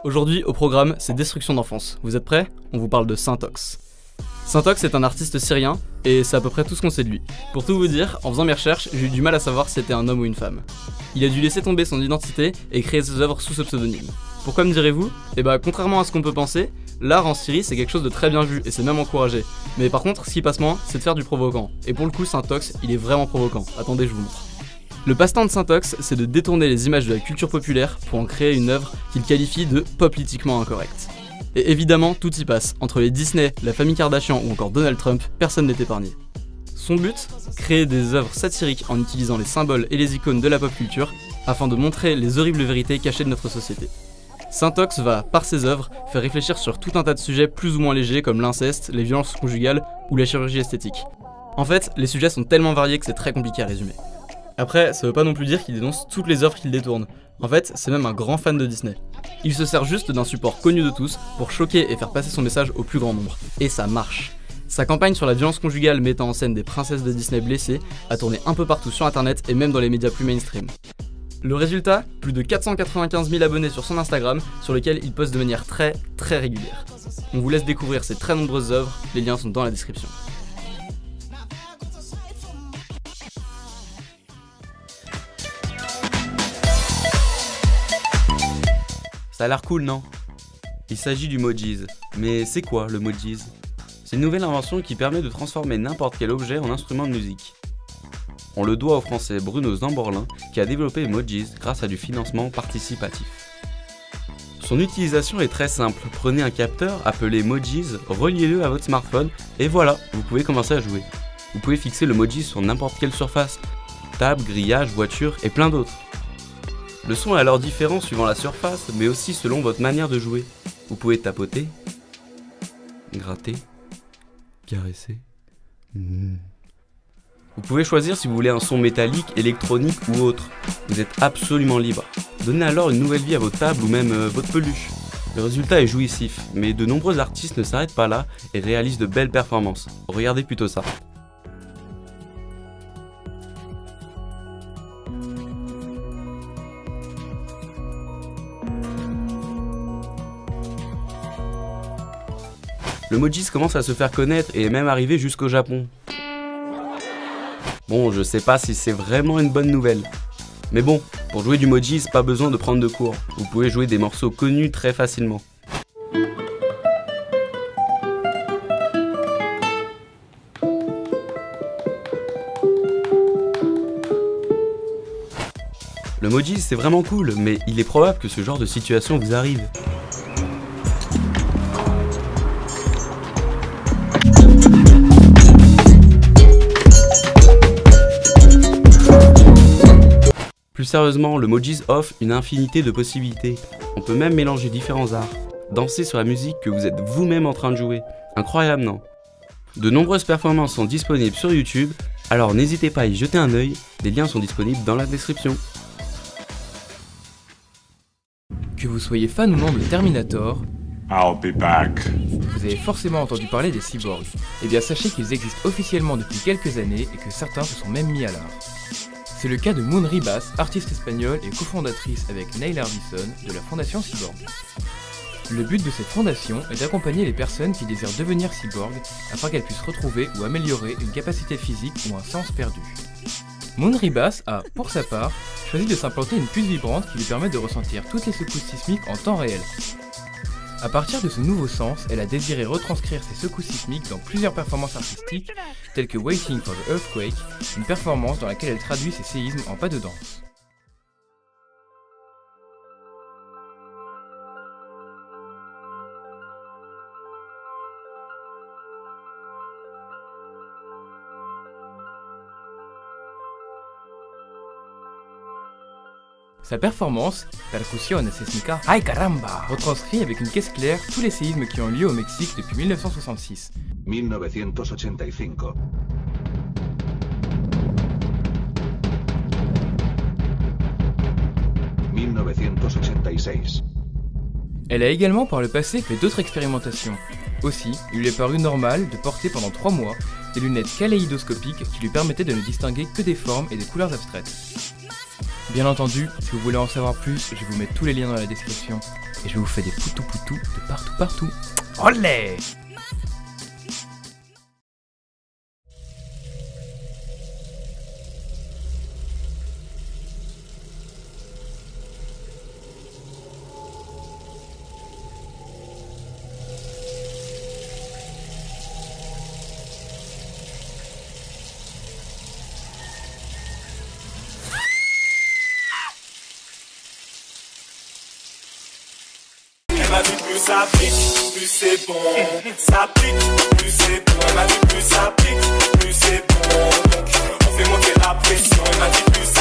Aujourd'hui, au programme, c'est destruction d'enfance. Vous êtes prêts ? On vous parle de Saint-Ox. Saint-Ox est un artiste syrien, et c'est à peu près tout ce qu'on sait de lui. Pour tout vous dire, en faisant mes recherches, j'ai eu du mal à savoir si c'était un homme ou une femme. Il a dû laisser tomber son identité et créer ses œuvres sous ce pseudonyme. Pourquoi me direz-vous ? Contrairement à ce qu'on peut penser, l'art en Syrie c'est quelque chose de très bien vu et c'est même encouragé. Mais par contre, ce qui passe moins, c'est de faire du provoquant. Et pour le coup, Saint-Ox, il est vraiment provoquant. Attendez, je vous montre. Le passe-temps de Saint-Ox, c'est de détourner les images de la culture populaire pour en créer une œuvre qu'il qualifie de politiquement incorrecte. Et évidemment, tout y passe. Entre les Disney, la famille Kardashian ou encore Donald Trump, personne n'est épargné. Son but ? Créer des œuvres satiriques en utilisant les symboles et les icônes de la pop culture afin de montrer les horribles vérités cachées de notre société. Saint-Ox va, par ses œuvres, faire réfléchir sur tout un tas de sujets plus ou moins légers comme l'inceste, les violences conjugales ou la chirurgie esthétique. En fait, les sujets sont tellement variés que c'est très compliqué à résumer. Après, ça veut pas non plus dire qu'il dénonce toutes les œuvres qu'il détourne. En fait, c'est même un grand fan de Disney. Il se sert juste d'un support connu de tous pour choquer et faire passer son message au plus grand nombre. Et ça marche. Sa campagne sur la violence conjugale mettant en scène des princesses de Disney blessées a tourné un peu partout sur internet et même dans les médias plus mainstream. Le résultat, plus de 495 000 abonnés sur son Instagram, sur lequel il poste de manière très régulière. On vous laisse découvrir ses très nombreuses œuvres, les liens sont dans la description. Ça a l'air cool, non ? Il s'agit du Mojiz. Mais c'est quoi le Mojiz ? C'est une nouvelle invention qui permet de transformer n'importe quel objet en instrument de musique. On le doit au français Bruno Zamborlin qui a développé Mojiz grâce à du financement participatif. Son utilisation est très simple. Prenez un capteur appelé Mojiz, reliez-le à votre smartphone et voilà, vous pouvez commencer à jouer. Vous pouvez fixer le Mojiz sur n'importe quelle surface, table, grillage, voiture et plein d'autres. Le son est alors différent suivant la surface, mais aussi selon votre manière de jouer. Vous pouvez tapoter, gratter, caresser. Vous pouvez choisir si vous voulez un son métallique, électronique ou autre. Vous êtes absolument libre. Donnez alors une nouvelle vie à votre table ou même votre peluche. Le résultat est jouissif, mais de nombreux artistes ne s'arrêtent pas là et réalisent de belles performances. Regardez plutôt ça. Le Mojiz commence à se faire connaître et est même arrivé jusqu'au Japon. Bon, je sais pas si c'est vraiment une bonne nouvelle. Mais bon, pour jouer du Mojiz, pas besoin de prendre de cours. Vous pouvez jouer des morceaux connus très facilement. Le Mojiz c'est vraiment cool, mais il est probable que ce genre de situation vous arrive. Plus sérieusement, le Mojiz offre une infinité de possibilités. On peut même mélanger différents arts. Danser sur la musique que vous êtes vous-même en train de jouer. Incroyable, non ? De nombreuses performances sont disponibles sur YouTube, alors n'hésitez pas à y jeter un œil, les liens sont disponibles dans la description. Que vous soyez fan ou non de Terminator, I'll be back. vous avez forcément entendu parler des cyborgs. Eh bien sachez qu'ils existent officiellement depuis quelques années et que certains se sont même mis à l'art. C'est le cas de Moon Ribas, artiste espagnole et cofondatrice avec Neil Harbisson de la fondation Cyborg. Le but de cette fondation est d'accompagner les personnes qui désirent devenir cyborg afin qu'elles puissent retrouver ou améliorer une capacité physique ou un sens perdu. Moon Ribas a, pour sa part, choisi de s'implanter une puce vibrante qui lui permet de ressentir toutes les secousses sismiques en temps réel. À partir de ce nouveau sens, elle a désiré retranscrire ces secousses sismiques dans plusieurs performances artistiques, telles que Waiting for the Earthquake, une performance dans laquelle elle traduit ces séismes en pas de danse. Sa performance, Percusión Sísmica, ¡ay caramba!, retranscrit avec une caisse claire tous les séismes qui ont eu lieu au Mexique depuis 1966. 1985. 1986. Elle a également par le passé fait d'autres expérimentations. Aussi, il lui est paru normal de porter pendant 3 mois des lunettes kaléidoscopiques qui lui permettaient de ne distinguer que des formes et des couleurs abstraites. Bien entendu, si vous voulez en savoir plus, je vous mets tous les liens dans la description. et je vous fais des poutou-poutou de partout. Olé! Elle m'a dit plus ça pique, plus c'est bon. Ça pique, plus c'est bon. Elle m'a dit plus ça pique, plus c'est bon. Donc on fait monter la pression. Elle m'a dit plus